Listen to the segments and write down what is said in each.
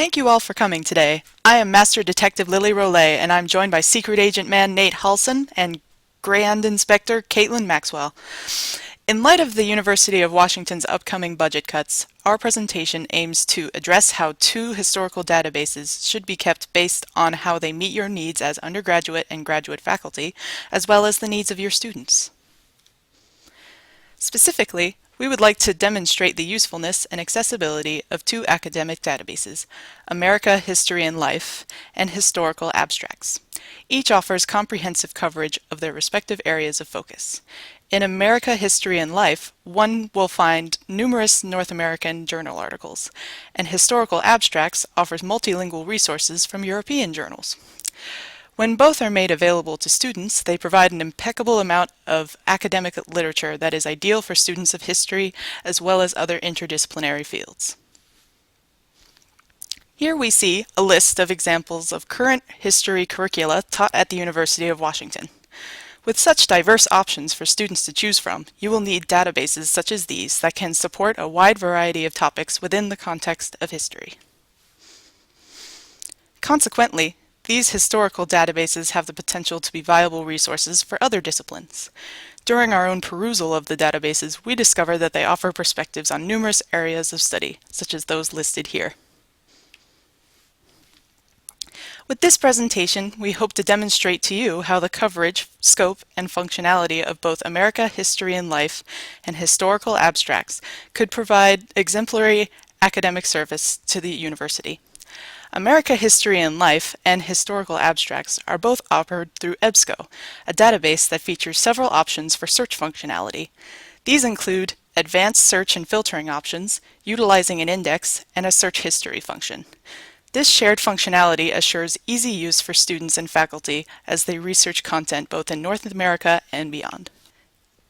Thank you all for coming today. I am Master Detective Lily Rollet, and I'm joined by Secret Agent Man Nate Halson and Grand Inspector Caitlin Maxwell. In light of the University of Washington's upcoming budget cuts, our presentation aims to address how two historical databases should be kept based on how they meet your needs as undergraduate and graduate faculty, as well as the needs of your students. Specifically, we would like to demonstrate the usefulness and accessibility of two academic databases, America History and Life and Historical Abstracts. Each offers comprehensive coverage of their respective areas of focus. In America History and Life, one will find numerous North American journal articles, and Historical Abstracts offers multilingual resources from European journals. When both are made available to students, they provide an impeccable amount of academic literature that is ideal for students of history as well as other interdisciplinary fields. Here we see a list of examples of current history curricula taught at the University of Washington. With such diverse options for students to choose from, you will need databases such as these that can support a wide variety of topics within the context of history. Consequently, these historical databases have the potential to be viable resources for other disciplines. During our own perusal of the databases, we discover that they offer perspectives on numerous areas of study, such as those listed here. With this presentation, we hope to demonstrate to you how the coverage, scope, and functionality of both America History and Life and Historical Abstracts could provide exemplary academic service to the university. America History and Life and Historical Abstracts are both offered through EBSCO, a database that features several options for search functionality. These include advanced search and filtering options, utilizing an index, and a search history function. This shared functionality assures easy use for students and faculty as they research content both in North America and beyond.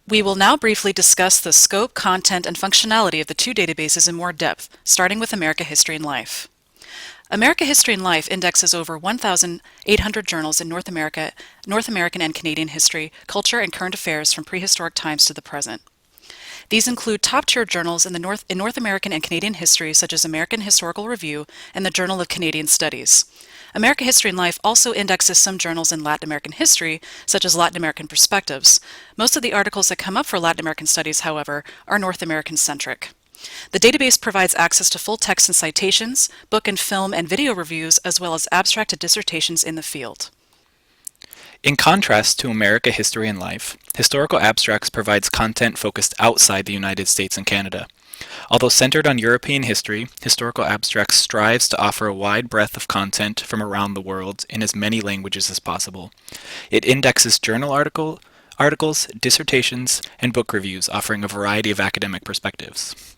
We will now briefly discuss the scope, content, and functionality of the two databases in more depth, starting with America History and Life. America History and Life indexes over 1,800 journals in North American and Canadian history, culture, and current affairs from prehistoric times to the present. These include top-tier journals in North American and Canadian history, such as American Historical Review and the Journal of Canadian Studies. America History and Life also indexes some journals in Latin American history, such as Latin American Perspectives. Most of the articles that come up for Latin American studies, however, are North American-centric. The database provides access to full text and citations, book and film and video reviews, as well as abstract dissertations in the field. In contrast to America History and Life, Historical Abstracts provides content focused outside the United States and Canada. Although centered on European history, Historical Abstracts strives to offer a wide breadth of content from around the world in as many languages as possible. It indexes journal articles, dissertations, and book reviews, offering a variety of academic perspectives.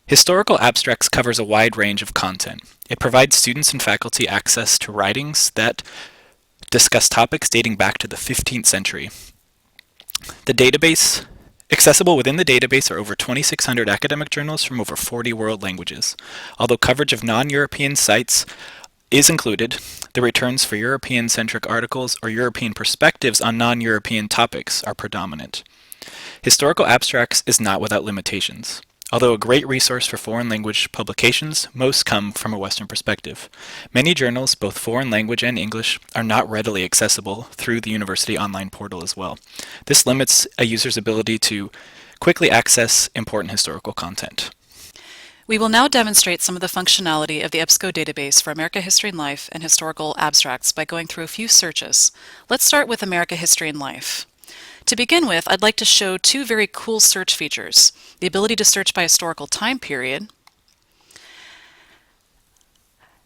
Historical Abstracts covers a wide range of content. It provides students and faculty access to writings that discuss topics dating back to the 15th century. Accessible within the database are over 2,600 academic journals from over 40 world languages. Although coverage of non-European sites is included, the returns for European-centric articles or European perspectives on non-European topics are predominant. Historical Abstracts is not without limitations. Although a great resource for foreign language publications, most come from a Western perspective. Many journals, both foreign language and English, are not readily accessible through the university online portal as well. This limits a user's ability to quickly access important historical content. We will now demonstrate some of the functionality of the EBSCO database for America History and Life and Historical Abstracts by going through a few searches. Let's start with America History and Life. To begin with, I'd like to show two very cool search features: the ability to search by historical time period,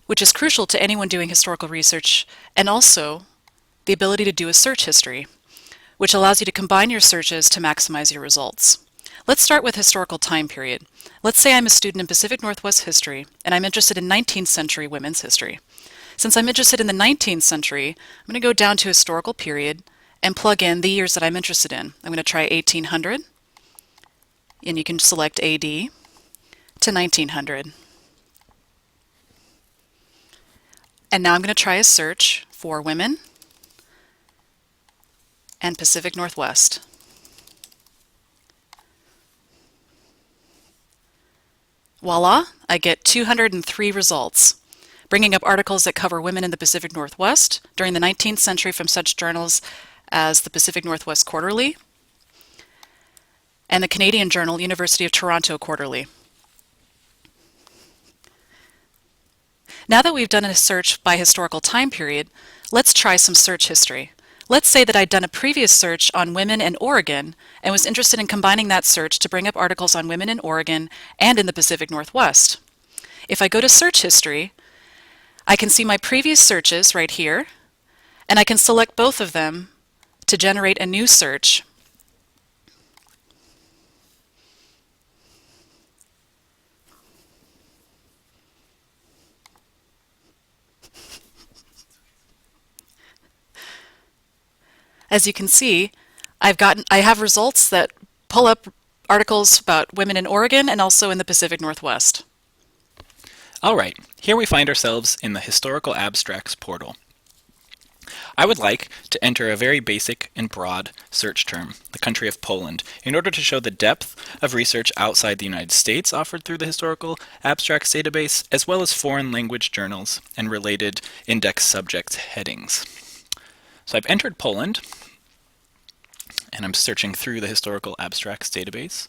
which is crucial to anyone doing historical research, and also the ability to do a search history, which allows you to combine your searches to maximize your results. Let's start with historical time period. Let's say I'm a student in Pacific Northwest history, and I'm interested in 19th century women's history. Since I'm interested in the 19th century, I'm going to go down to historical period and plug in the years that I'm interested in. I'm going to try 1800, and you can select AD to 1900. And now I'm going to try a search for women and Pacific Northwest. Voila, I get 203 results. bringing up articles that cover women in the Pacific Northwest during the 19th century from such journals as the Pacific Northwest Quarterly and the Canadian journal University of Toronto Quarterly. Now that we've done a search by historical time period, let's try some search history. Let's say that I'd done a previous search on women in Oregon and was interested in combining that search to bring up articles on women in Oregon and in the Pacific Northwest. If I go to search history, I can see my previous searches right here, and I can select both of them to generate a new search. As you can see, I have results that pull up articles about women in Oregon and also in the Pacific Northwest. All right, here we find ourselves in the Historical Abstracts portal. I would like to enter a very basic and broad search term, the country of Poland, in order to show the depth of research outside the United States offered through the Historical Abstracts database, as well as foreign language journals and related index subject headings. So I've entered Poland, and I'm searching through the Historical Abstracts database,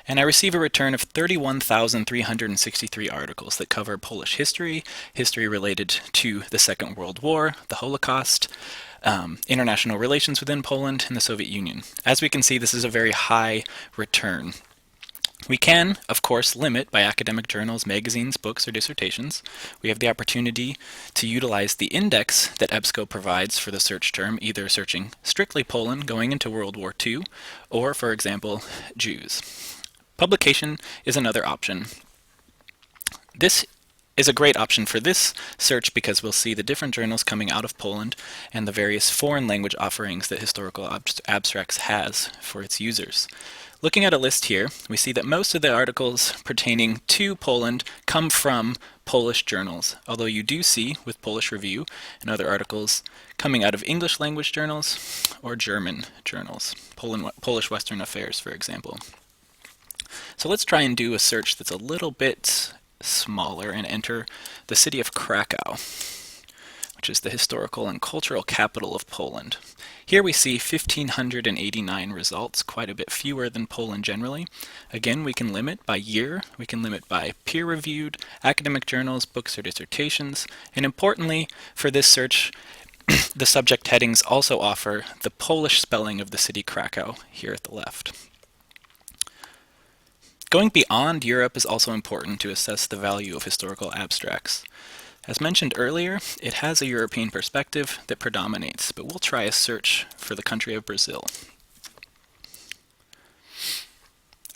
and I receive a return of 31,363 articles that cover Polish history, history related to the Second World War, the Holocaust, international relations within Poland, and the Soviet Union. As we can see, this is a very high return. We can, of course, limit by academic journals, magazines, books, or dissertations. We have the opportunity to utilize the index that EBSCO provides for the search term, either searching strictly Poland going into World War II, or, for example, Jews. Publication is another option. This is a great option for this search because we'll see the different journals coming out of Poland and the various foreign language offerings that Historical Abstracts has for its users. Looking at a list here, we see that most of the articles pertaining to Poland come from Polish journals, although you do see, with Polish Review and other articles, coming out of English language journals or German journals, Polish Western Affairs, for example. So let's try and do a search that's a little bit smaller and enter the city of Krakow, which is the historical and cultural capital of Poland. Here we see 1,589 results, quite a bit fewer than Poland generally. Again, we can limit by year, we can limit by peer-reviewed, academic journals, books, or dissertations, and importantly, for this search, the subject headings also offer the Polish spelling of the city Krakow here at the left. Going beyond Europe is also important to assess the value of Historical Abstracts. As mentioned earlier, it has a European perspective that predominates, but we'll try a search for the country of Brazil.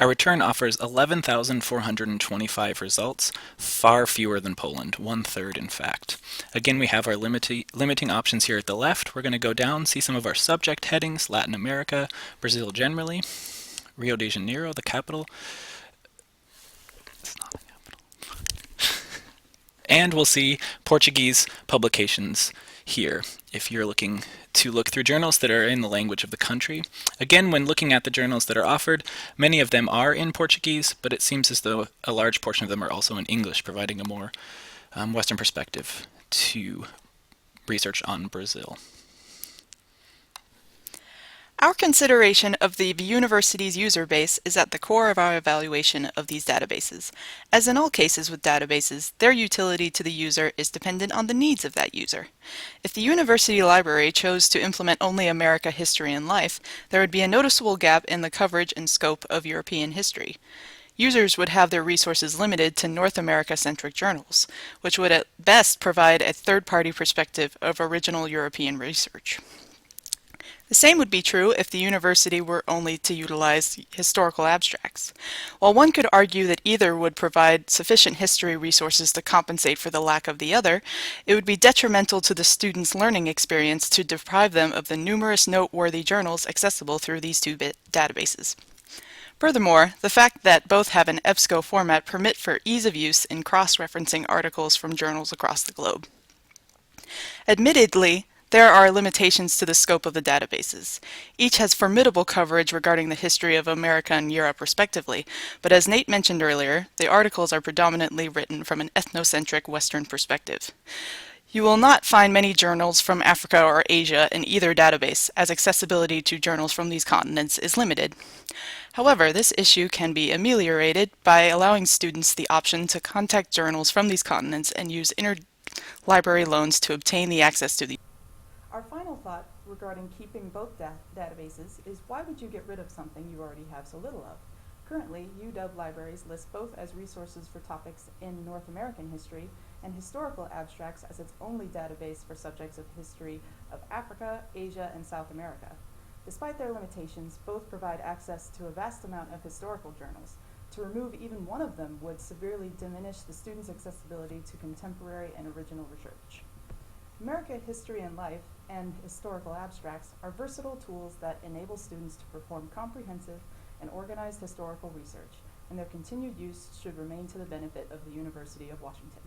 Our return offers 11,425 results, far fewer than Poland, 1/3 in fact. Again, we have our limiting options here at the left. We're going to go down, see some of our subject headings, Latin America, Brazil generally, Rio de Janeiro, the capital. It's not the capital. And we'll see Portuguese publications here if you're looking to look through journals that are in the language of the country. Again, when looking at the journals that are offered, many of them are in Portuguese, but it seems as though a large portion of them are also in English, providing a more Western perspective to research on Brazil. Our consideration of the university's user base is at the core of our evaluation of these databases. As in all cases with databases, their utility to the user is dependent on the needs of that user. If the university library chose to implement only America History and Life, there would be a noticeable gap in the coverage and scope of European history. Users would have their resources limited to North America-centric journals, which would at best provide a third-party perspective of original European research. The same would be true if the university were only to utilize Historical Abstracts. While one could argue that either would provide sufficient history resources to compensate for the lack of the other, it would be detrimental to the students' learning experience to deprive them of the numerous noteworthy journals accessible through these two databases. Furthermore, the fact that both have an EBSCO format permit for ease of use in cross-referencing articles from journals across the globe. Admittedly, there are limitations to the scope of the databases. Each has formidable coverage regarding the history of America and Europe respectively, but as Nate mentioned earlier, the articles are predominantly written from an ethnocentric Western perspective. You will not find many journals from Africa or Asia in either database, as accessibility to journals from these continents is limited. However, this issue can be ameliorated by allowing students the option to contact journals from these continents and use interlibrary loans to obtain the access to these. Our final thought regarding keeping both databases is, why would you get rid of something you already have so little of? Currently, UW Libraries lists both as resources for topics in North American history and historical abstracts as its only database for subjects of history of Africa, Asia, and South America. Despite their limitations, both provide access to a vast amount of historical journals. To remove even one of them would severely diminish the students' accessibility to contemporary and original research. America History and Life and historical abstracts are versatile tools that enable students to perform comprehensive and organized historical research, and their continued use should remain to the benefit of the University of Washington.